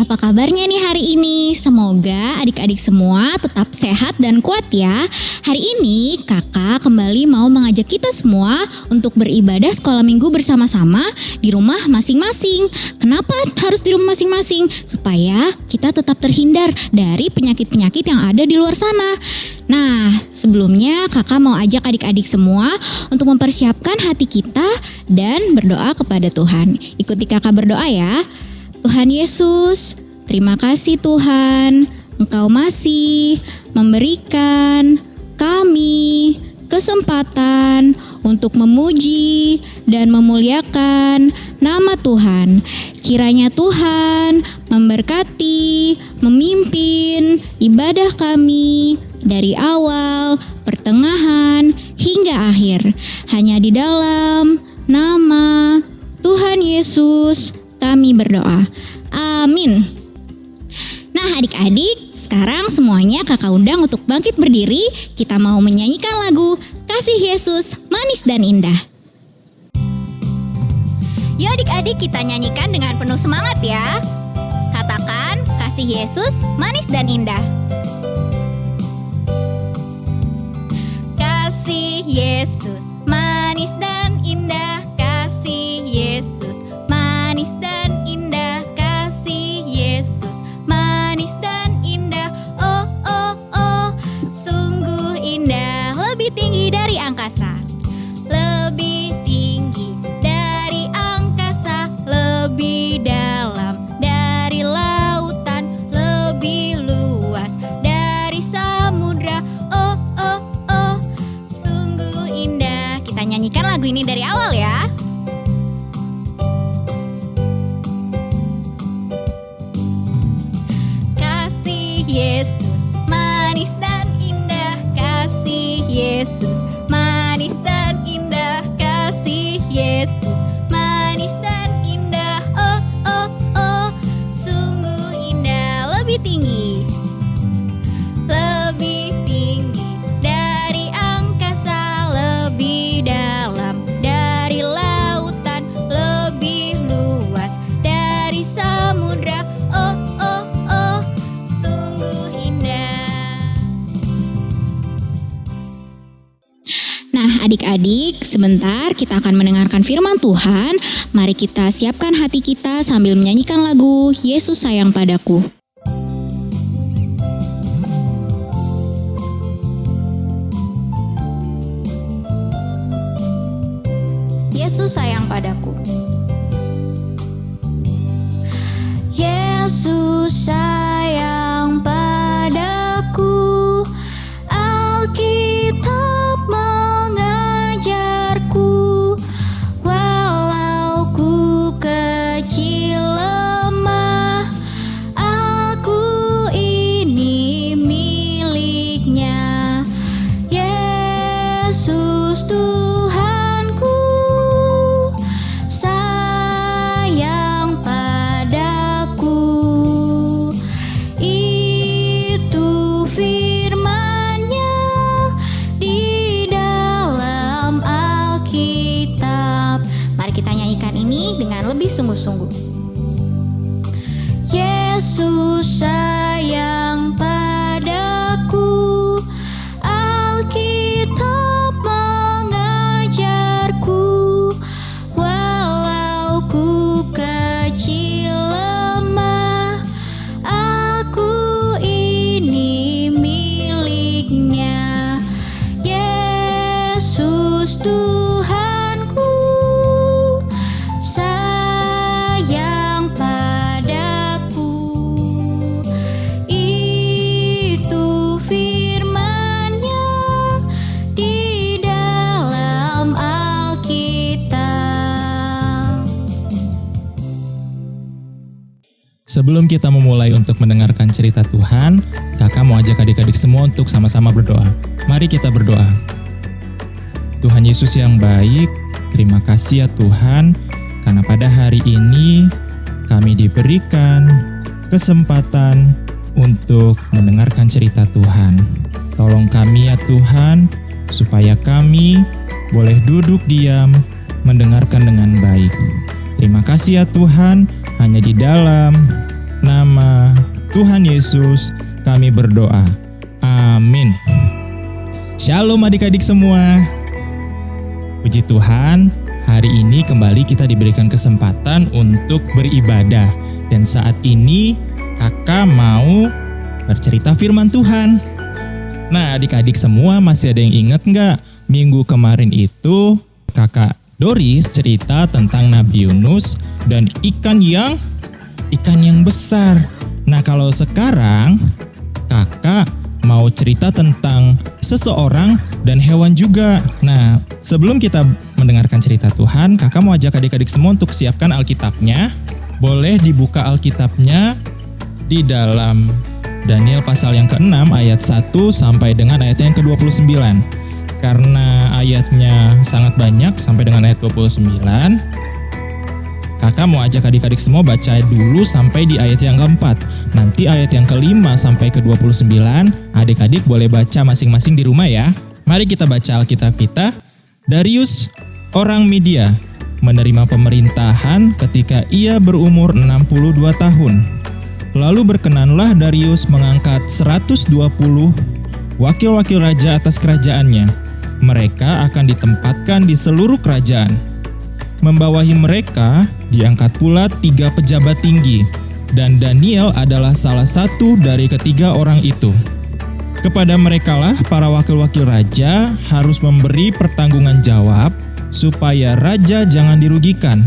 apa kabarnya nih hari ini? Semoga adik-adik semua tetap sehat dan kuat ya. Hari ini kakak kembali mau mengajak kita semua untuk beribadah sekolah minggu bersama-sama di rumah masing-masing. Kenapa harus di rumah masing-masing? Supaya kita tetap terhindar dari penyakit-penyakit yang ada di luar sana. Nah, sebelumnya kakak mau ajak adik-adik semua untuk mempersiapkan hati kita dan berdoa kepada Tuhan. Ikuti kakak berdoa ya. Tuhan Yesus, terima kasih Tuhan, Engkau masih memberikan kami kesempatan untuk memuji dan memuliakan nama Tuhan. Kiranya Tuhan memberkati, memimpin ibadah kami dari awal, pertengahan, hingga akhir. Hanya di dalam nama Tuhan Yesus kami berdoa. Amin. Nah adik-adik, sekarang semuanya kakak undang untuk bangkit berdiri. Kita mau menyanyikan lagu Kasih Yesus Manis dan Indah. Yuk adik-adik kita nyanyikan dengan penuh semangat ya. Katakan Kasih Yesus Manis dan Indah. Kasih Yesus manis dan indah. Kasih Yesus manis dan indah. Kasih Yesus manis dan indah. Oh oh oh, sungguh indah. Lebih tinggi dari angkasa. Lebih tinggi dari angkasa. Lebih dalam dari lautan. Lebih luas dari samudra. Oh oh oh, sungguh indah. Kita nyanyikan lagu ini dari awal ya. Yesus manis dan indah. Kasih Yesus manis dan indah. Kasih Yesus manis dan indah. Oh oh oh, sungguh indah. Lebih tinggi. Lebih tinggi dari angkasa. Lebih dalam dari lautan. Lebih luas dari samudra. Oh oh oh, sungguh indah. Nah adik-adik, sebentar kita akan mendengarkan firman Tuhan. Mari kita siapkan hati kita sambil menyanyikan lagu Yesus Sayang Padaku. Yesus sayang padaku. Yesus sayang padaku. Alkitab mengajarku. Walau ku kecil lemah, aku ini miliknya. Yesus Tuhanku sayang padaku. Itu firman-Nya di dalam Alkitab. Mari kita nyanyikan ini dengan lebih sungguh-sungguh. Yesus sayang padaku. Alkitab mengajarku. Walau ku kecil lemah, aku ini miliknya. Yesus Tuhanku sayang padaku. Itu firman-Nya di dalam Alkitab. Sebelum kita memulai untuk mendengarkan cerita Tuhan, kakak mau ajak adik-adik semua untuk sama-sama berdoa. Mari kita berdoa. Tuhan Yesus yang baik, terima kasih ya Tuhan, karena pada hari ini kami diberikan kesempatan untuk mendengarkan cerita Tuhan. Tolong kami ya Tuhan, supaya kami boleh duduk diam, mendengarkan dengan baik. Terima kasih ya Tuhan, hanya di dalam nama Tuhan Yesus kami berdoa. Amin. Shalom adik-adik semua. Puji Tuhan, hari ini kembali kita diberikan kesempatan untuk beribadah. Dan saat ini kakak mau bercerita firman Tuhan. Nah, adik-adik semua masih ada yang ingat nggak? Minggu kemarin itu kakak Doris cerita tentang Nabi Yunus dan ikan yang besar. Nah, kalau sekarang kakak mau cerita tentang seseorang dan hewan juga. Nah, sebelum kita mendengarkan cerita Tuhan, kakak mau ajak adik-adik semua untuk siapkan Alkitabnya. Boleh dibuka Alkitabnya di dalam Daniel pasal yang ke-6 ayat 1 sampai dengan ayatnya yang ke-29. Karena ayatnya sangat banyak sampai dengan ayat 29, kakak mau ajak adik-adik semua baca dulu sampai di ayat yang ke-4. Nanti ayat yang ke-5 sampai ke-29, adik-adik boleh baca masing-masing di rumah ya. Mari kita baca Alkitab kita. Darius, orang Media, menerima pemerintahan ketika ia berumur 62 tahun. Lalu berkenanlah Darius mengangkat 120 wakil-wakil raja atas kerajaannya. Mereka akan ditempatkan di seluruh kerajaan. Membawahi mereka diangkat pula 3 pejabat tinggi, dan Daniel adalah salah satu dari ketiga orang itu. Kepada merekalah para wakil-wakil raja harus memberi pertanggungan jawab supaya raja jangan dirugikan.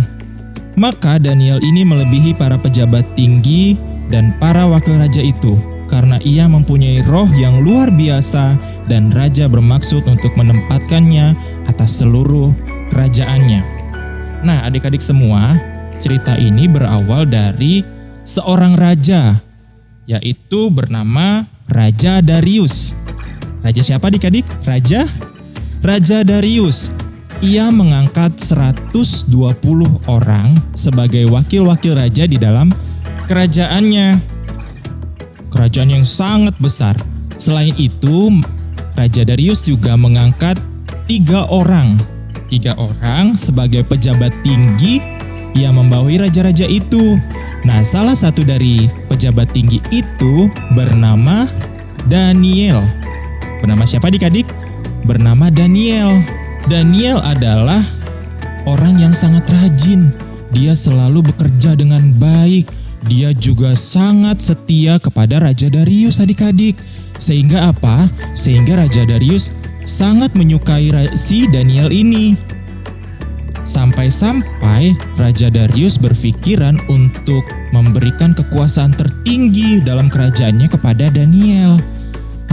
Maka Daniel ini melebihi para pejabat tinggi dan para wakil raja itu, karena ia mempunyai roh yang luar biasa dan raja bermaksud untuk menempatkannya atas seluruh kerajaannya. Nah, adik-adik semua, cerita ini berawal dari seorang raja, yaitu bernama Raja Darius. Raja siapa adik-adik? Raja Darius. Ia mengangkat 120 orang sebagai wakil-wakil raja di dalam kerajaannya. Kerajaan yang sangat besar. Selain itu, Raja Darius juga mengangkat 3 orang sebagai pejabat tinggi yang membawahi raja-raja itu. Nah, salah satu dari pejabat tinggi itu bernama Daniel. Bernama siapa adik-adik? Bernama Daniel. Daniel adalah orang yang sangat rajin. Dia selalu bekerja dengan baik. Dia juga sangat setia kepada Raja Darius adik-adik. Sehingga apa? Sehingga Raja Darius sangat menyukai si Daniel ini. Sampai-sampai Raja Darius berpikiran untuk memberikan kekuasaan tertinggi dalam kerajaannya kepada Daniel.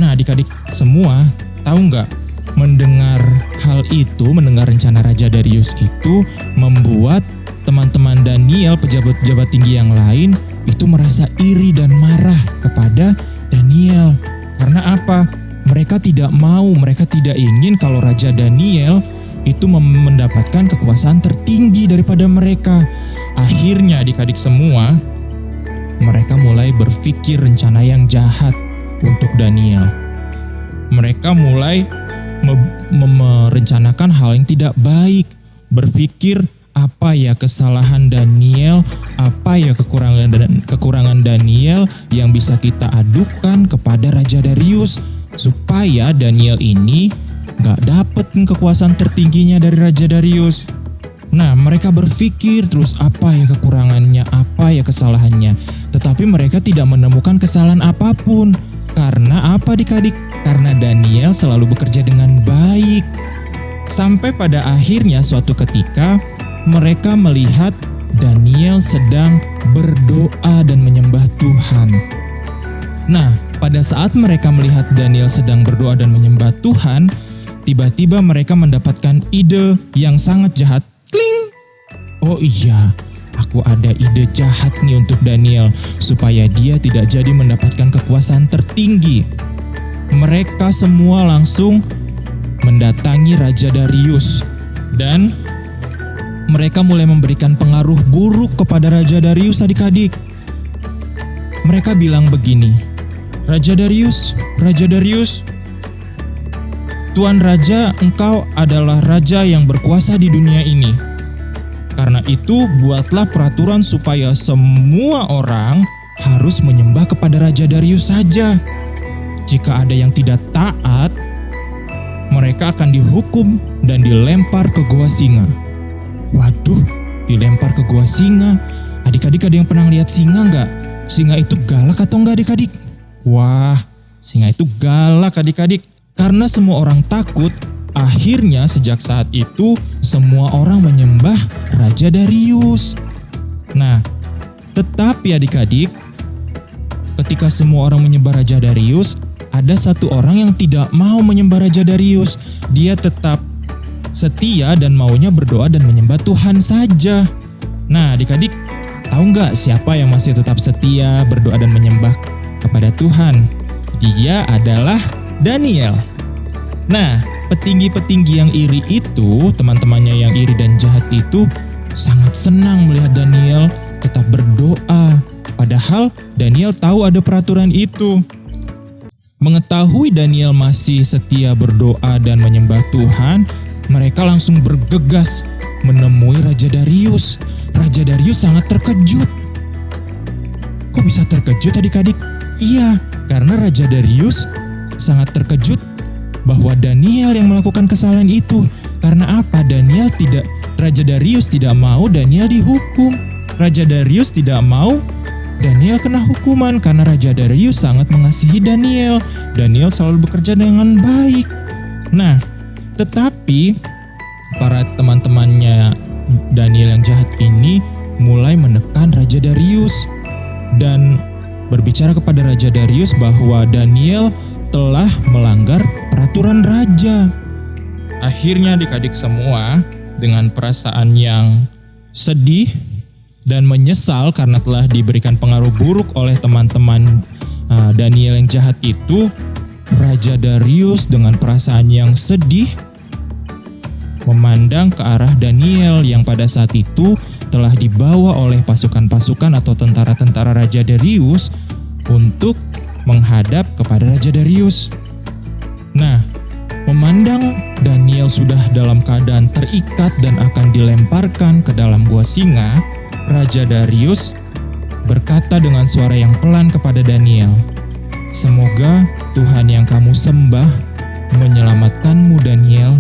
Nah, adik-adik semua tahu nggak? Mendengar hal itu, mendengar rencana Raja Darius itu membuat teman-teman Daniel, pejabat-pejabat tinggi yang lain itu merasa iri dan marah kepada Daniel. Karena apa? Mereka tidak ingin kalau Raja Daniel itu mendapatkan kekuasaan tertinggi daripada mereka. Akhirnya adik-adik semua, mereka mulai berpikir rencana yang jahat untuk Daniel. Mereka mulai merencanakan hal yang tidak baik. Berpikir, apa ya kesalahan Daniel, apa ya kekurangan Daniel yang bisa kita adukan kepada Raja Darius supaya Daniel ini gak dapet kekuasaan tertingginya dari Raja Darius. Nah, mereka berpikir terus apa ya kekurangannya, apa ya kesalahannya. Tetapi mereka tidak menemukan kesalahan apapun. Karena apa adik-adik? Karena Daniel selalu bekerja dengan baik. Sampai pada akhirnya suatu ketika mereka melihat Daniel sedang berdoa dan menyembah Tuhan. Nah, pada saat mereka melihat Daniel sedang berdoa dan menyembah Tuhan, tiba-tiba mereka mendapatkan ide yang sangat jahat. Kling! Oh iya, aku ada ide jahat nih untuk Daniel, supaya dia tidak jadi mendapatkan kekuasaan tertinggi. Mereka semua langsung mendatangi Raja Darius dan mereka mulai memberikan pengaruh buruk kepada Raja Darius adik-adik. Mereka bilang begini, Raja Darius, Tuan Raja, engkau adalah raja yang berkuasa di dunia ini. Karena itu buatlah peraturan supaya semua orang harus menyembah kepada Raja Darius saja. Jika ada yang tidak taat, mereka akan dihukum dan dilempar ke gua singa. Waduh, dilempar ke gua singa. Adik-adik ada yang pernah lihat singa nggak? Singa itu galak atau enggak adik-adik? Wah, singa itu galak adik-adik. Karena semua orang takut, akhirnya sejak saat itu semua orang menyembah Raja Darius. Nah, tetapi adik-adik, ketika semua orang menyembah Raja Darius, ada satu orang yang tidak mau menyembah Raja Darius. Dia tetap setia dan maunya berdoa dan menyembah Tuhan saja. Nah, adik-adik, tahu nggak siapa yang masih tetap setia berdoa dan menyembah kepada Tuhan? Dia adalah Daniel. Nah, petinggi-petinggi yang iri itu, teman-temannya yang iri dan jahat itu sangat senang melihat Daniel tetap berdoa. Padahal Daniel tahu ada peraturan itu. Mengetahui Daniel masih setia berdoa dan menyembah Tuhan, mereka langsung bergegas menemui Raja Darius. Raja Darius sangat terkejut. Kok bisa terkejut adik-adik? Iya, karena Raja Darius sangat terkejut bahwa Daniel yang melakukan kesalahan itu. Karena apa? Raja Darius tidak mau Daniel dihukum. Raja Darius tidak mau Daniel kena hukuman karena Raja Darius sangat mengasihi Daniel. Daniel selalu bekerja dengan baik. Nah, tetapi para teman-temannya Daniel yang jahat ini mulai menekan Raja Darius dan berbicara kepada Raja Darius bahwa Daniel telah melanggar peraturan raja. Akhirnya adik-adik semua dengan perasaan yang sedih dan menyesal karena telah diberikan pengaruh buruk oleh teman-teman Daniel yang jahat itu, Raja Darius dengan perasaan yang sedih memandang ke arah Daniel yang pada saat itu telah dibawa oleh pasukan-pasukan atau tentara-tentara Raja Darius untuk menghadap kepada Raja Darius. Nah, memandang Daniel sudah dalam keadaan terikat dan akan dilemparkan ke dalam gua singa, Raja Darius berkata dengan suara yang pelan kepada Daniel, "Semoga Tuhan yang kamu sembah menyelamatkanmu, Daniel."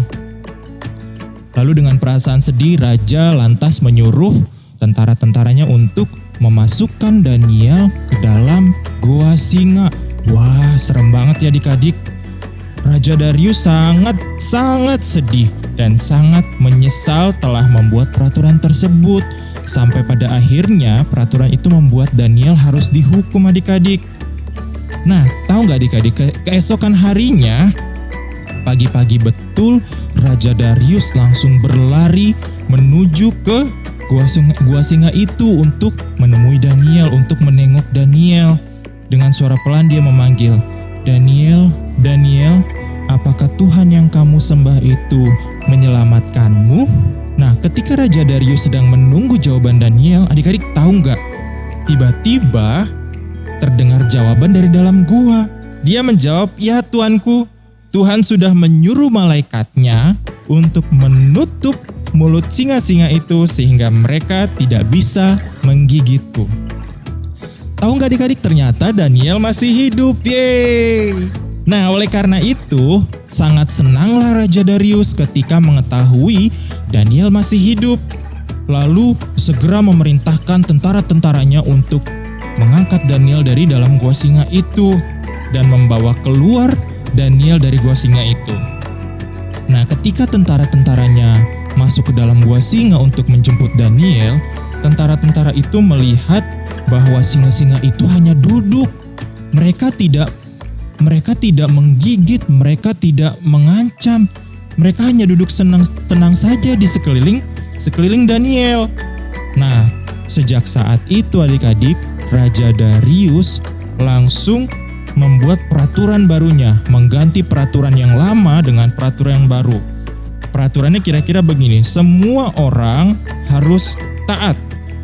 Lalu dengan perasaan sedih, Raja lantas menyuruh tentara-tentaranya untuk memasukkan Daniel ke dalam gua singa. Wah, serem banget ya adik-adik. Raja Darius sangat sedih dan sangat menyesal telah membuat peraturan tersebut. Sampai pada akhirnya peraturan itu membuat Daniel harus dihukum adik-adik. Nah, tahu nggak adik-adik, keesokan harinya, pagi-pagi betul, Raja Darius langsung berlari menuju ke gua singa itu untuk menemui Daniel, untuk menengok Daniel. Dengan suara pelan dia memanggil, "Daniel, Daniel, apakah Tuhan yang kamu sembah itu menyelamatkanmu?" Nah, ketika Raja Darius sedang menunggu jawaban Daniel, adik-adik tahu nggak? Tiba-tiba terdengar jawaban dari dalam gua. Dia menjawab, "Ya Tuanku, Tuhan sudah menyuruh malaikatnya untuk menutup mulut singa-singa itu sehingga mereka tidak bisa menggigitku." Tahu nggak adik-adik, ternyata Daniel masih hidup. Yeay! Nah, oleh karena itu, sangat senanglah Raja Darius ketika mengetahui Daniel masih hidup. Lalu segera memerintahkan tentara-tentaranya untuk mengangkat Daniel dari dalam gua singa itu dan membawa keluar Daniel dari gua singa itu. Nah, ketika tentara-tentaranya masuk ke dalam gua singa untuk menjemput Daniel, tentara-tentara itu melihat bahwa singa-singa itu hanya duduk. Mereka tidak menggigit, mereka tidak mengancam. Mereka hanya duduk tenang saja di sekeliling Daniel. Nah, sejak saat itu adik-adik, Raja Darius langsung membuat peraturan barunya, mengganti peraturan yang lama dengan peraturan yang baru. Peraturannya kira-kira begini, semua orang harus taat.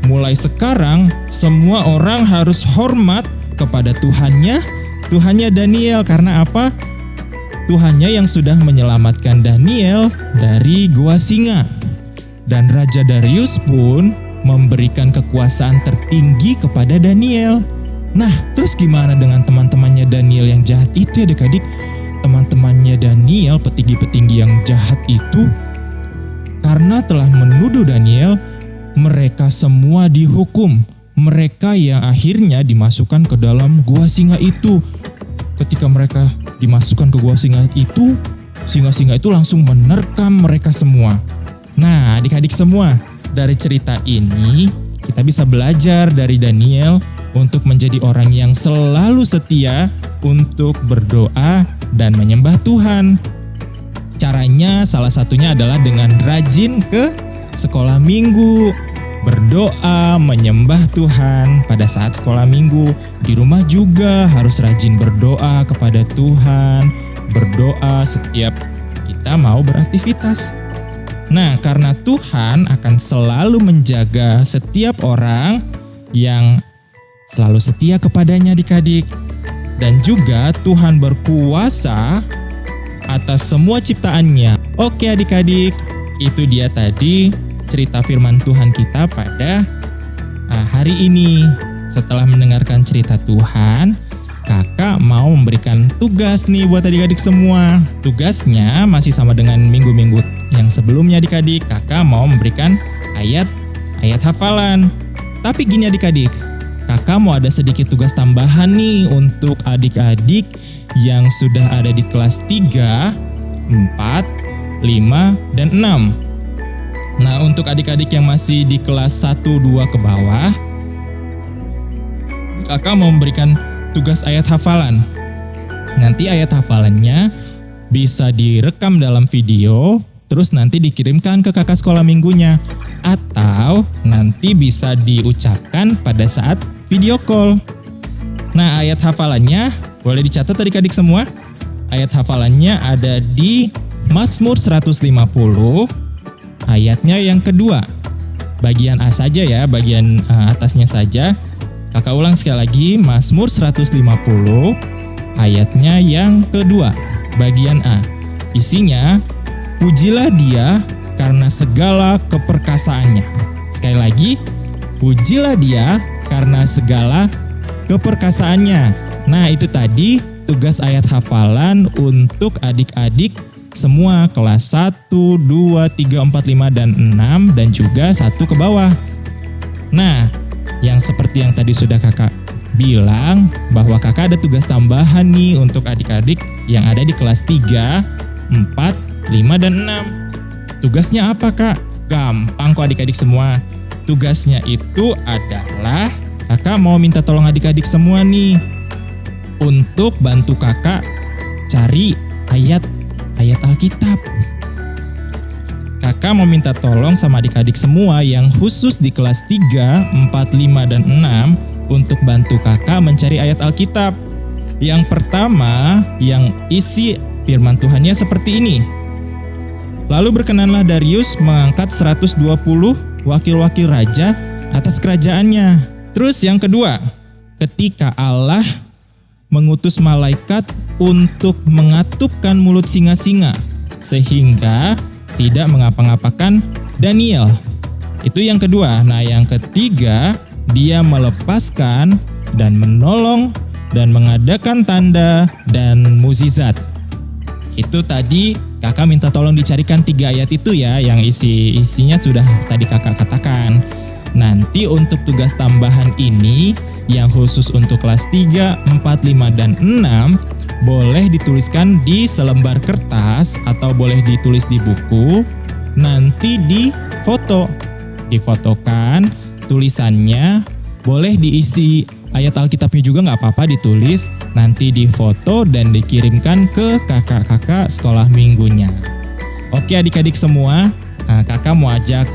Mulai sekarang, semua orang harus hormat kepada Tuhannya Daniel. Karena apa? Tuhannya yang sudah menyelamatkan Daniel dari gua singa. Dan Raja Darius pun memberikan kekuasaan tertinggi kepada Daniel. Nah, terus gimana dengan teman-temannya Daniel yang jahat itu ya adik-adik? Teman-temannya Daniel, petinggi-petinggi yang jahat itu, karena telah menuduh Daniel, mereka semua dihukum. Mereka yang akhirnya dimasukkan ke dalam gua singa itu. Ketika mereka dimasukkan ke gua singa itu, singa-singa itu langsung menerkam mereka semua. Nah, adik-adik semua, dari cerita ini kita bisa belajar dari Daniel untuk menjadi orang yang selalu setia untuk berdoa dan menyembah Tuhan. Caranya salah satunya adalah dengan rajin ke sekolah minggu, berdoa, menyembah Tuhan pada saat sekolah minggu. Di rumah juga harus rajin berdoa kepada Tuhan, berdoa setiap kita mau beraktivitas. Nah, karena Tuhan akan selalu menjaga setiap orang yang selalu setia kepadanya adik-adik. Dan juga Tuhan berkuasa atas semua ciptaannya. Oke adik-adik, itu dia tadi cerita firman Tuhan kita pada hari ini. Setelah mendengarkan cerita Tuhan, kakak mau memberikan tugas nih buat adik-adik semua. Tugasnya masih sama dengan minggu-minggu yang sebelumnya adik-adik. Kakak mau memberikan ayat hafalan. Tapi gini adik-adik, kakak mau ada sedikit tugas tambahan nih untuk adik-adik yang sudah ada di kelas 3, 4, 5, dan 6. Nah, untuk adik-adik yang masih di kelas 1, 2 ke bawah, kakak mau memberikan tugas ayat hafalan. Nanti ayat hafalannya bisa direkam dalam video, terus nanti dikirimkan ke kakak sekolah minggunya. Atau nanti bisa diucapkan pada saat video call. Nah, ayat hafalannya boleh dicatat adik-adik semua. Ayat hafalannya ada di Mazmur 150, ayatnya yang kedua. Bagian A saja ya, bagian atasnya saja. Kakak ulang sekali lagi, Mazmur 150, ayatnya yang kedua, bagian A. Isinya, pujilah Dia karena segala keperkasaannya. Sekali lagi, pujilah Dia karena segala keperkasaannya. Nah, itu tadi tugas ayat hafalan untuk adik-adik semua kelas 1, 2, 3, 4, 5, dan 6 dan juga 1 ke bawah. Nah, yang seperti yang tadi sudah kakak bilang bahwa kakak ada tugas tambahan nih untuk adik-adik yang ada di kelas 3, 4, 5, dan 6. Tugasnya apa kak? Gampang kok adik-adik semua. Tugasnya itu adalah kakak mau minta tolong adik-adik semua nih untuk bantu kakak cari ayat Alkitab. Kakak mau minta tolong sama adik-adik semua yang khusus di kelas 3, 4, 5, dan 6 untuk bantu kakak mencari ayat Alkitab. Yang pertama, yang isi firman Tuhannya seperti ini. Lalu berkenanlah Darius mengangkat 120 wakil-wakil raja atas kerajaannya. Terus yang kedua, ketika Allah mengutus malaikat untuk mengatupkan mulut singa-singa sehingga tidak mengapa-ngapakan Daniel. Itu yang kedua. Nah, yang ketiga, dia melepaskan dan menolong dan mengadakan tanda dan mukjizat. Itu tadi kakak minta tolong dicarikan 3 ayat itu ya, yang isinya sudah tadi kakak katakan. Nanti untuk tugas tambahan ini yang khusus untuk kelas 3, 4, 5, dan 6 boleh dituliskan di selembar kertas atau boleh ditulis di buku. Nanti difotokan tulisannya, boleh diisi ayat Alkitabnya juga nggak apa-apa ditulis. Nanti difoto dan dikirimkan ke kakak-kakak sekolah minggunya. Oke adik-adik semua, kakak mau ajak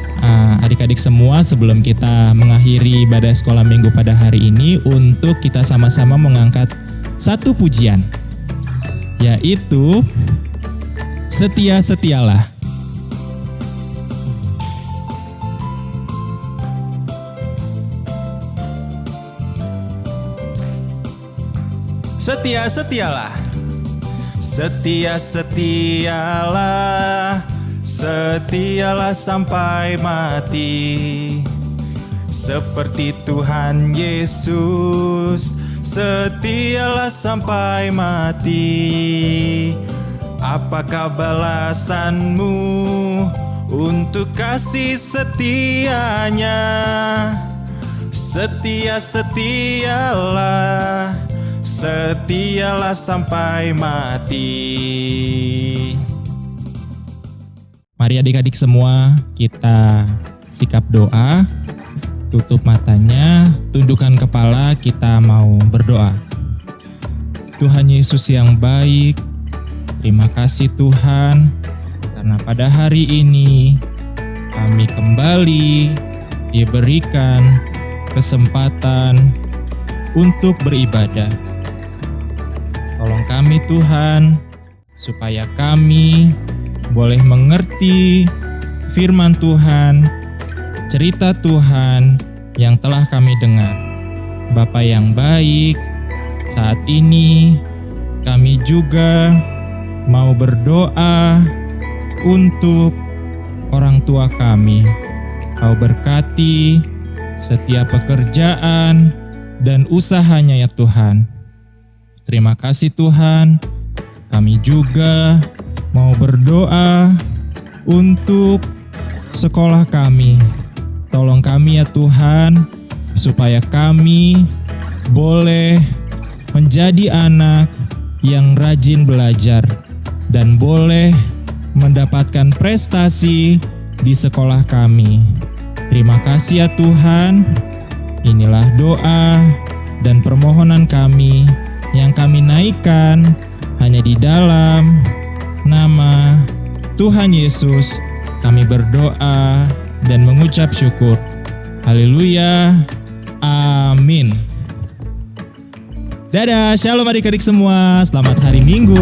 adik-adik semua sebelum kita mengakhiri ibadah sekolah minggu pada hari ini untuk kita sama-sama mengangkat satu pujian, yaitu Setia-setialah. Setia-setialah, setia-setialah, setialah sampai mati. Seperti Tuhan Yesus setialah sampai mati. Apakah balasanmu untuk kasih setianya? Setialah, setialah sampai mati. Mari adik-adik semua kita sikap doa, tutup matanya, tundukkan kepala, kita mau berdoa. Tuhan Yesus yang baik, terima kasih Tuhan, karena pada hari ini kami kembali diberikan kesempatan untuk beribadah. Tolong kami Tuhan, supaya kami boleh mengerti firman Tuhan, cerita Tuhan yang telah kami dengar. Bapa yang baik, saat ini kami juga mau berdoa untuk orang tua kami. Kau berkati setiap pekerjaan dan usahanya ya Tuhan. Terima kasih Tuhan. Kami juga mau berdoa untuk sekolah kami. Tolong kami ya Tuhan, supaya kami boleh menjadi anak yang rajin belajar dan boleh mendapatkan prestasi di sekolah kami. Terima kasih ya Tuhan. Inilah doa dan permohonan kami yang kami naikkan hanya di dalam nama Tuhan Yesus. Kami berdoa dan mengucap syukur. Haleluya. Amin. Dadah, shalom adik-adik semua. Selamat hari Minggu.